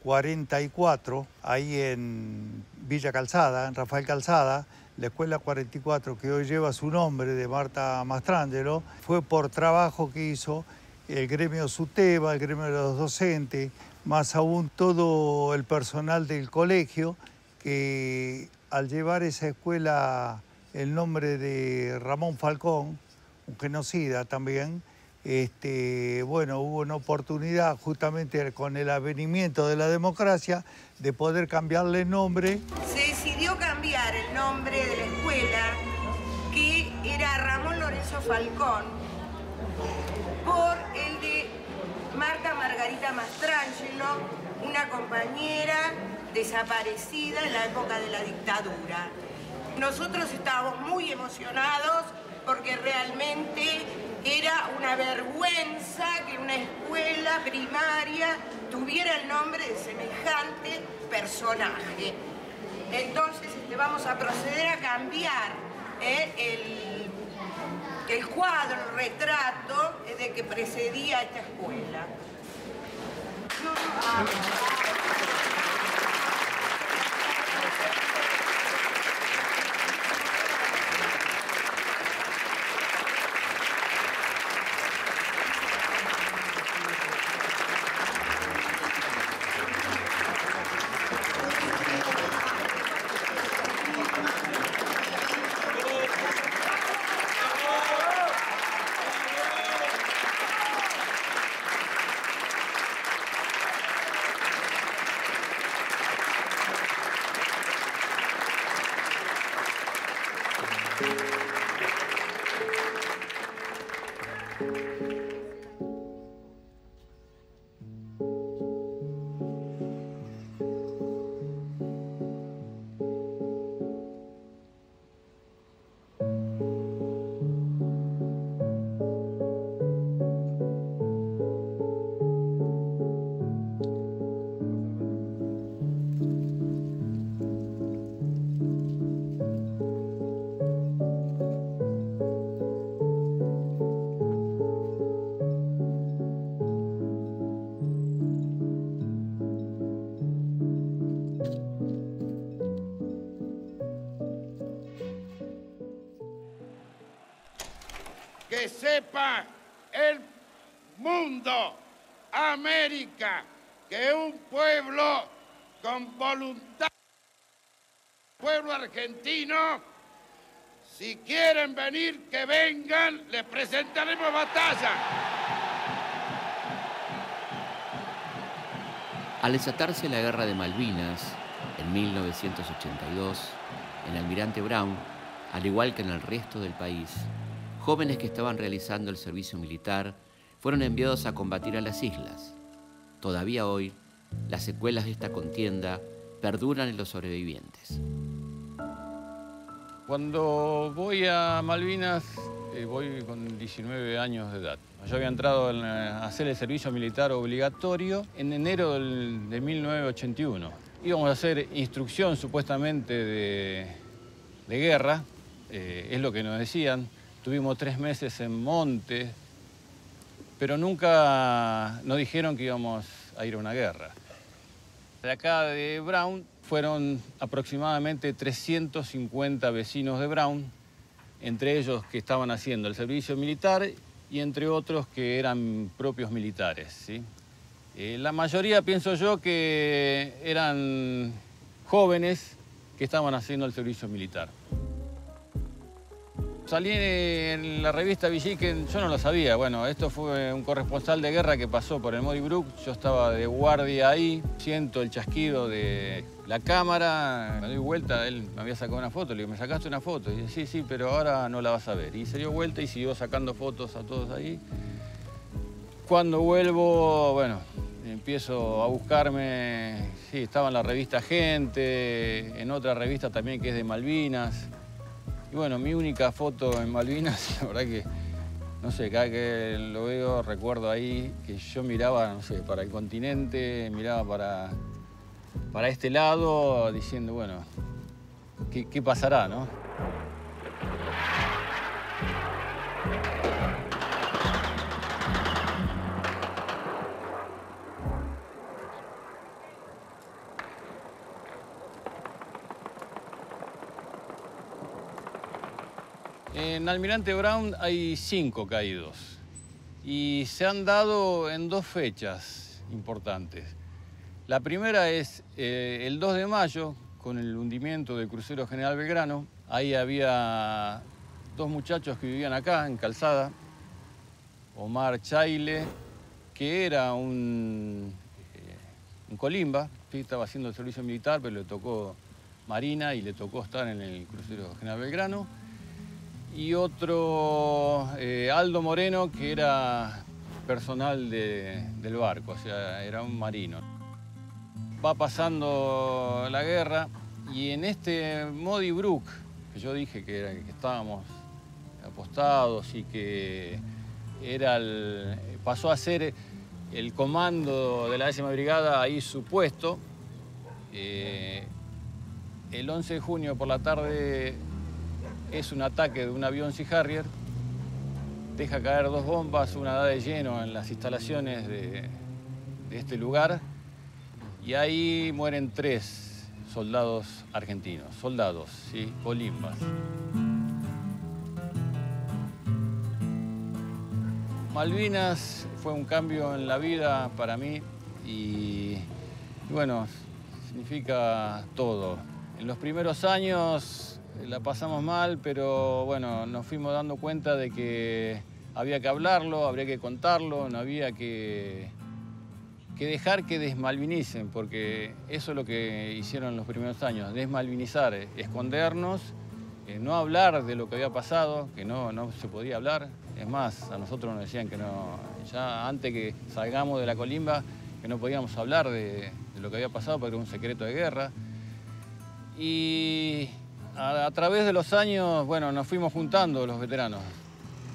44, ahí en Villa Calzada, en Rafael Calzada, la escuela 44, que hoy lleva su nombre, de Marta Mastrangelo, fue por trabajo que hizo el gremio SUTEBA, el gremio de los docentes, más aún todo el personal del colegio, que al llevar esa escuela el nombre de Ramón Falcón, un genocida también, bueno, hubo una oportunidad justamente con el advenimiento de la democracia de poder cambiarle el nombre. Se decidió cambiar el nombre de la escuela, que era Ramón Lorenzo Falcón, por el de Marta Margarita Mastrangelo, una compañera desaparecida en la época de la dictadura. Nosotros estábamos muy emocionados porque realmente era una vergüenza que una escuela primaria tuviera el nombre de semejante personaje. Entonces vamos a proceder a cambiar el cuadro, el retrato de que precedía a esta escuela. Que sepa el mundo, América, que un pueblo con voluntad, pueblo argentino, si quieren venir, que vengan, les presentaremos batalla. Al desatarse la Guerra de Malvinas, en 1982, en Almirante Brown, al igual que en el resto del país, jóvenes que estaban realizando el servicio militar fueron enviados a combatir a las islas. Todavía hoy, las secuelas de esta contienda perduran en los sobrevivientes. Cuando voy a Malvinas, voy con 19 años de edad. Yo había entrado a hacer el servicio militar obligatorio en enero de 1981. Íbamos a hacer instrucción supuestamente de guerra, es lo que nos decían. Tuvimos 3 meses en monte, pero nunca nos dijeron que íbamos a ir a una guerra. De acá de Brown fueron aproximadamente 350 vecinos de Brown, entre ellos que estaban haciendo el servicio militar y entre otros que eran propios militares, ¿sí? La mayoría, pienso yo, que eran jóvenes que estaban haciendo el servicio militar. Salí en la revista Villiquen, yo no lo sabía. Bueno, esto fue un corresponsal de guerra que pasó por el Mori Brook. Yo estaba de guardia ahí, siento el chasquido de la cámara, me doy vuelta, él me había sacado una foto, le digo, ¿me sacaste una foto? Y dice, sí, pero ahora no la vas a ver. Y se dio vuelta y siguió sacando fotos a todos ahí. Cuando vuelvo, bueno, empiezo a buscarme, sí, estaba en la revista Gente, en otra revista también que es de Malvinas. Y bueno, mi única foto en Malvinas, la verdad que, no sé, cada que lo veo recuerdo ahí que yo miraba, no sé, para el continente, miraba para este lado, diciendo, bueno, ¿qué pasará, no? En Almirante Brown hay 5 caídos y se han dado en 2 fechas importantes. La primera es el 2 de mayo, con el hundimiento del crucero General Belgrano. Ahí había 2 muchachos que vivían acá, en Calzada. Omar Chaile, que era un colimba, sí, estaba haciendo el servicio militar, pero le tocó Marina y le tocó estar en el crucero General Belgrano. Y otro, Aldo Moreno, que era personal del barco, o sea, era un marino. Va pasando la guerra y en este Modi Brook, que yo dije que estábamos apostados y que pasó a ser el comando de la 10ª Brigada ahí su puesto, el 11 de junio por la tarde es un ataque de un avión Sea Harrier deja caer 2 bombas, una da de lleno en las instalaciones de este lugar y ahí mueren 3 soldados argentinos, ¿sí? Colimbas. Malvinas fue un cambio en la vida para mí y bueno, significa todo. En los primeros años la pasamos mal, pero bueno, nos fuimos dando cuenta de que había que hablarlo, habría que contarlo, no había que dejar que desmalvinicen, porque eso es lo que hicieron en los primeros años, desmalvinizar, escondernos, no hablar de lo que había pasado, que no se podía hablar. Es más, a nosotros nos decían que no, ya antes que salgamos de la colimba, que no podíamos hablar de lo que había pasado porque era un secreto de guerra. Y a través de los años, bueno, nos fuimos juntando los veteranos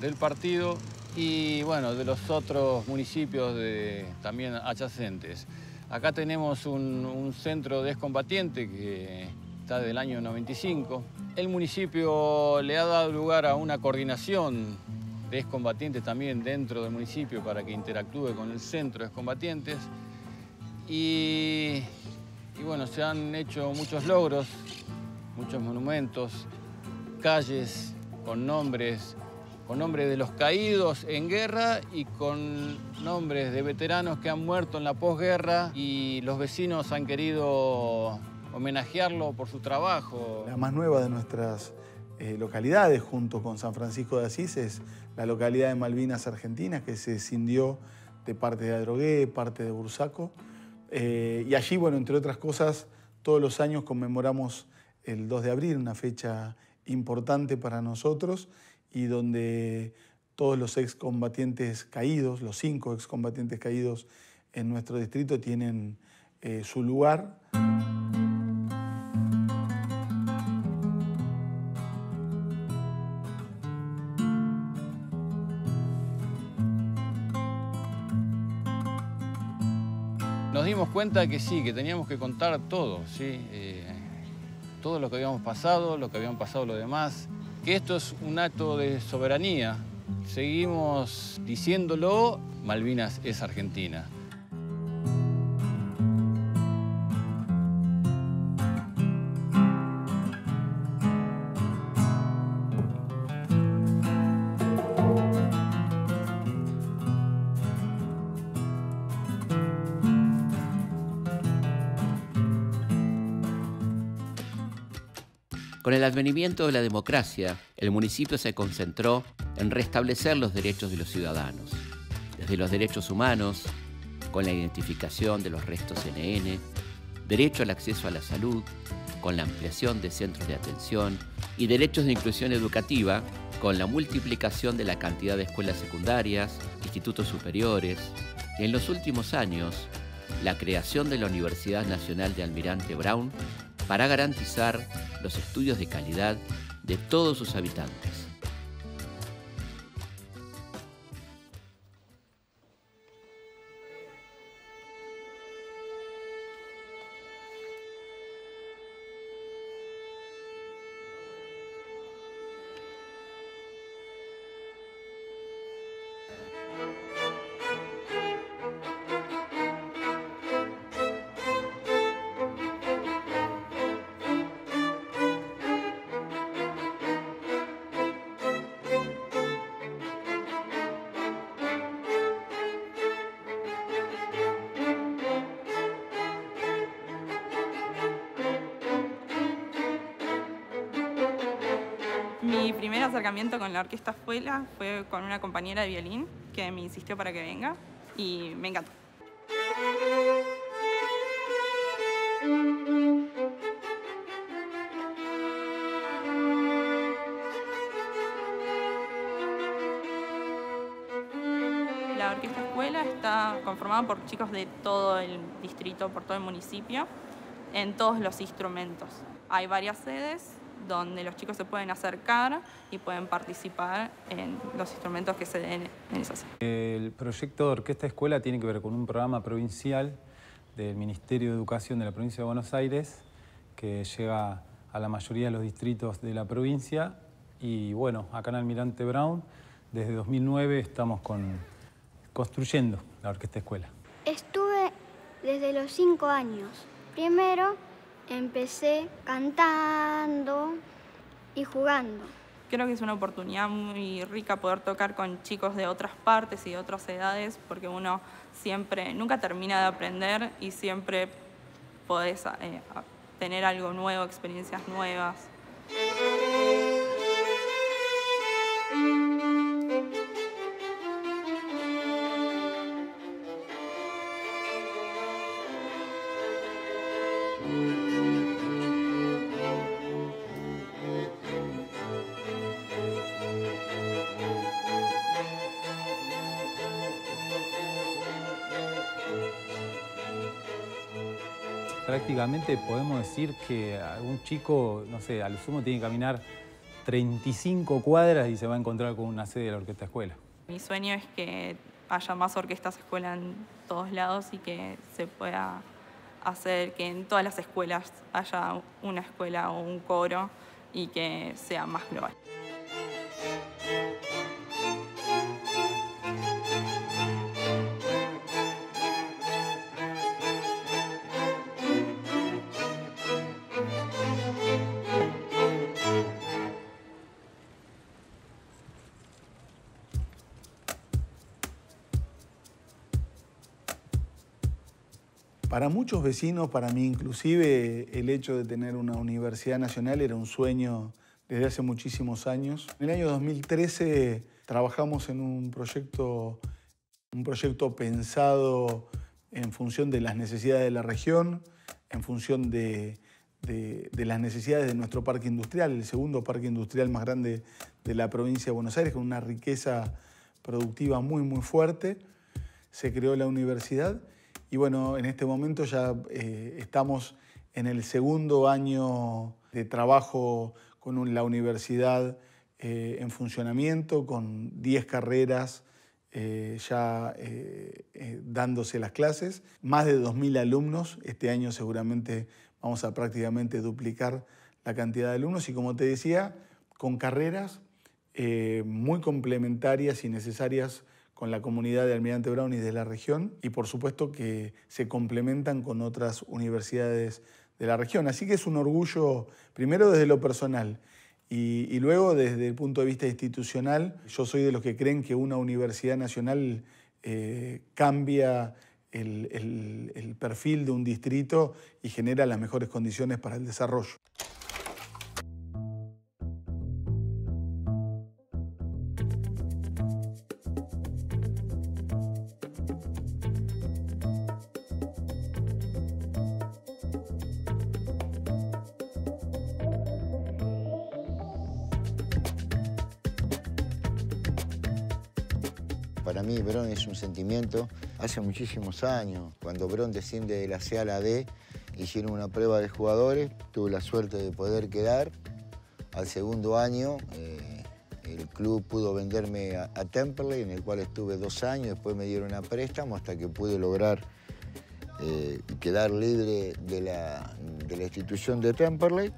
del partido y, bueno, de los otros municipios también adyacentes. Acá tenemos un centro de excombatientes que está del año 95. El municipio le ha dado lugar a una coordinación de excombatientes también dentro del municipio para que interactúe con el centro de excombatientes. Y bueno, se han hecho muchos logros, muchos monumentos, calles con nombres de los caídos en guerra y con nombres de veteranos que han muerto en la posguerra y los vecinos han querido homenajearlo por su trabajo. La más nueva de nuestras localidades, junto con San Francisco de Asís, es la localidad de Malvinas Argentinas, que se escindió de parte de Adrogué, parte de Bursaco. Y allí, bueno, entre otras cosas, todos los años conmemoramos el 2 de abril, una fecha importante para nosotros y donde todos los excombatientes caídos, los 5 excombatientes caídos en nuestro distrito tienen su lugar. Nos dimos cuenta que sí, que teníamos que contar todo, ¿sí? Todo lo que habíamos pasado, lo que habían pasado los demás, que esto es un acto de soberanía. Seguimos diciéndolo, Malvinas es Argentina. Con el advenimiento de la democracia, el municipio se concentró en restablecer los derechos de los ciudadanos, desde los derechos humanos, con la identificación de los restos NN, derecho al acceso a la salud, con la ampliación de centros de atención y derechos de inclusión educativa, con la multiplicación de la cantidad de escuelas secundarias, institutos superiores, y en los últimos años, la creación de la Universidad Nacional de Almirante Brown para garantizar los estudios de calidad de todos sus habitantes. Mi primer acercamiento con la Orquesta Escuela fue con una compañera de violín que me insistió para que venga y me encantó. La Orquesta Escuela está conformada por chicos de todo el distrito, por todo el municipio, en todos los instrumentos. Hay varias sedes donde los chicos se pueden acercar y pueden participar en los instrumentos que se den en esa sede. El proyecto de Orquesta Escuela tiene que ver con un programa provincial del Ministerio de Educación de la provincia de Buenos Aires que llega a la mayoría de los distritos de la provincia y bueno, acá en Almirante Brown Desde 2009 estamos construyendo la Orquesta Escuela. Estuve desde los 5 años. Primero empecé cantando y jugando. Creo que es una oportunidad muy rica poder tocar con chicos de otras partes y de otras edades, porque uno nunca termina de aprender y siempre podés tener algo nuevo, experiencias nuevas. Prácticamente podemos decir que algún chico, no sé, a lo sumo tiene que caminar 35 cuadras y se va a encontrar con una sede de la Orquesta Escuela. Mi sueño es que haya más orquestas escuela en todos lados y que se pueda hacer que en todas las escuelas haya una escuela o un coro y que sea más global. Para muchos vecinos, para mí inclusive, el hecho de tener una universidad nacional era un sueño desde hace muchísimos años. En el año 2013 trabajamos en un proyecto pensado en función de las necesidades de la región, en función de las necesidades de nuestro parque industrial, el segundo parque industrial más grande de la provincia de Buenos Aires, con una riqueza productiva muy, muy fuerte. Se creó la universidad. Y bueno, en este momento ya estamos en el segundo año de trabajo con la universidad en funcionamiento, con 10 carreras ya dándose las clases. Más de 2.000 alumnos. Este año seguramente vamos a prácticamente duplicar la cantidad de alumnos. Y como te decía, con carreras muy complementarias y necesarias con la comunidad de Almirante Brown y de la región, y por supuesto que se complementan con otras universidades de la región. Así que es un orgullo, primero desde lo personal y luego desde el punto de vista institucional. Yo soy de los que creen que una universidad nacional cambia el perfil de un distrito y genera las mejores condiciones para el desarrollo. Para mí Brown es un sentimiento. Hace muchísimos años, cuando Brown desciende de la C a la D, hicieron una prueba de jugadores, tuve la suerte de poder quedar. Al segundo año el club pudo venderme a Temperley, en el cual estuve 2 años, después me dieron a préstamo hasta que pude lograr quedar libre de la institución de Temperley,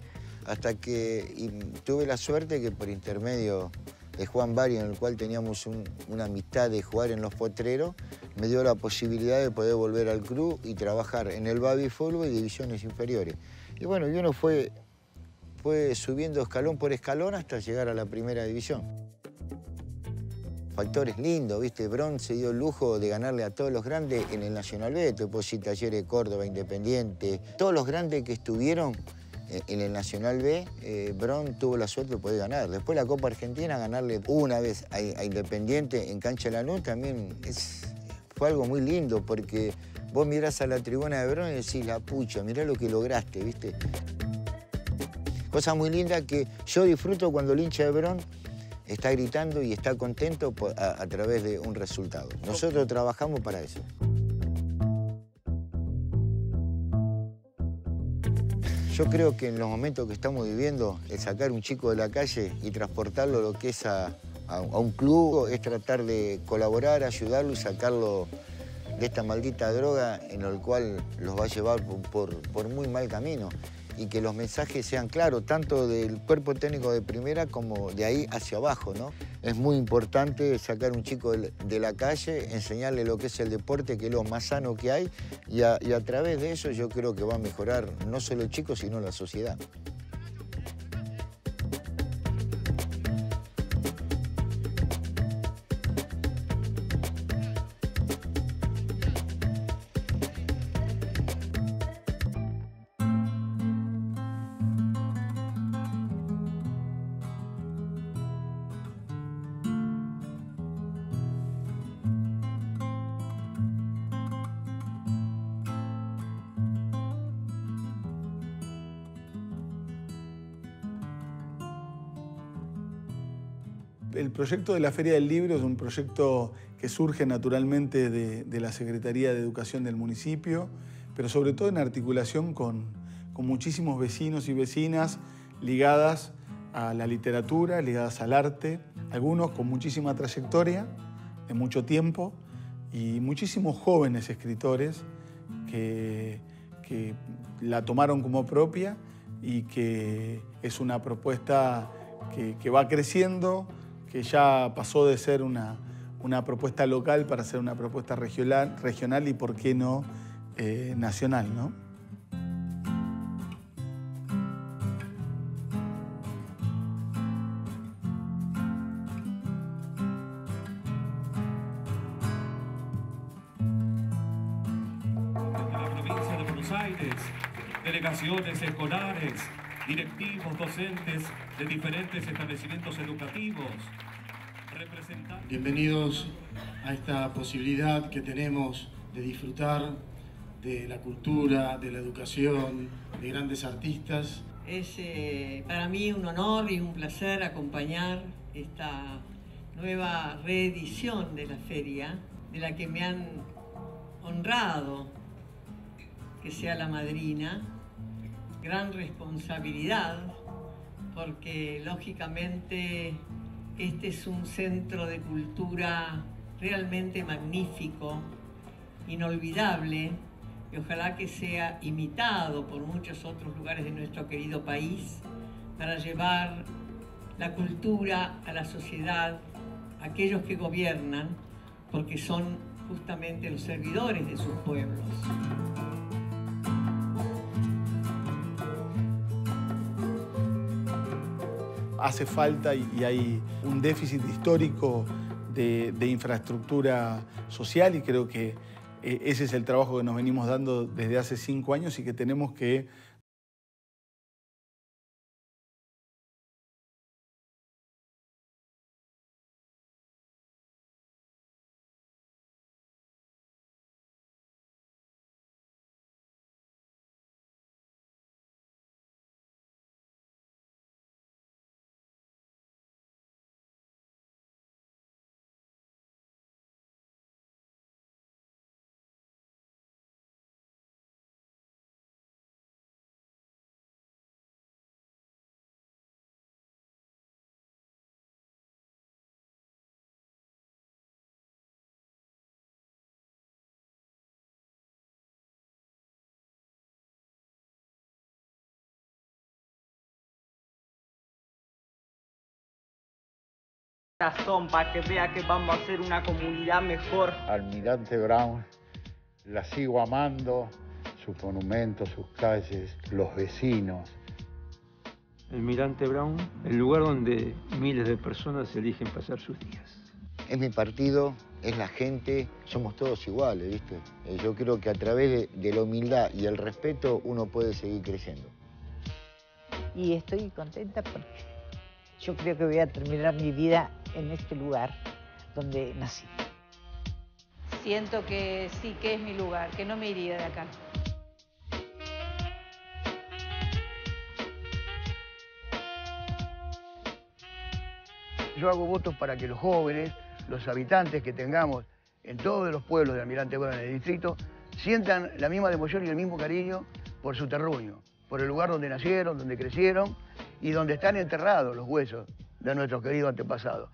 hasta que tuve la suerte que por intermedio de Juan Bari, en el cual teníamos una amistad de jugar en los potreros, me dio la posibilidad de poder volver al club y trabajar en el baby fútbol y divisiones inferiores. Y bueno, y uno fue subiendo escalón por escalón hasta llegar a la primera división. Factores lindos, ¿viste? Brown se dio el lujo de ganarle a todos los grandes en el Nacional B, te puedo decir Talleres de Córdoba, Independiente, todos los grandes que estuvieron en el Nacional B, Brown tuvo la suerte de poder ganar. Después la Copa Argentina, ganarle una vez a Independiente en cancha de Lanús también fue algo muy lindo, porque vos mirás a la tribuna de Brown y decís, la pucha, mirá lo que lograste, ¿viste? Cosa muy linda que yo disfruto cuando el hincha de Brown está gritando y está contento a través de un resultado. Nosotros trabajamos para eso. Yo creo que en los momentos que estamos viviendo, el sacar un chico de la calle y transportarlo lo que es a un club, es tratar de colaborar, ayudarlo y sacarlo de esta maldita droga en el cual los va a llevar por muy mal camino. Y que los mensajes sean claros, tanto del cuerpo técnico de primera como de ahí hacia abajo, ¿no? Es muy importante sacar un chico de la calle, enseñarle lo que es el deporte, que es lo más sano que hay, y a través de eso yo creo que va a mejorar no solo el chico, sino la sociedad. El proyecto de la Feria del Libro es un proyecto que surge naturalmente de la Secretaría de Educación del municipio, pero sobre todo en articulación con muchísimos vecinos y vecinas ligadas a la literatura, ligadas al arte, algunos con muchísima trayectoria, de mucho tiempo, y muchísimos jóvenes escritores que la tomaron como propia y que es una propuesta que va creciendo, que ya pasó de ser una propuesta local para ser una propuesta regional y, por qué no, nacional, ¿no? De la provincia de Buenos Aires, delegaciones escolares, directivos, docentes de diferentes establecimientos educativos, representantes. Bienvenidos a esta posibilidad que tenemos de disfrutar de la cultura, de la educación, de grandes artistas. Es para mí un honor y un placer acompañar esta nueva reedición de la feria, de la que me han honrado que sea la madrina. Gran responsabilidad, porque lógicamente este es un centro de cultura realmente magnífico, inolvidable, y ojalá que sea imitado por muchos otros lugares de nuestro querido país para llevar la cultura a la sociedad, a aquellos que gobiernan, porque son justamente los servidores de sus pueblos. Hace falta y hay un déficit histórico de infraestructura social, y creo que ese es el trabajo que nos venimos dando desde hace 5 años y que tenemos que Razón para que vea que vamos a hacer una comunidad mejor. Almirante Brown, la sigo amando, sus monumentos, sus calles, los vecinos. Almirante Brown, el lugar donde miles de personas eligen pasar sus días. Es mi partido, es la gente, somos todos iguales, ¿viste? Yo creo que a través de la humildad y el respeto uno puede seguir creciendo. Y estoy contenta porque yo creo que voy a terminar mi vida en este lugar donde nací. Siento que sí, que es mi lugar, que no me iría de acá. Yo hago votos para que los jóvenes, los habitantes que tengamos en todos los pueblos de Almirante Brown en el distrito, sientan la misma devoción y el mismo cariño por su terruño, por el lugar donde nacieron, donde crecieron y donde están enterrados los huesos de nuestros queridos antepasados.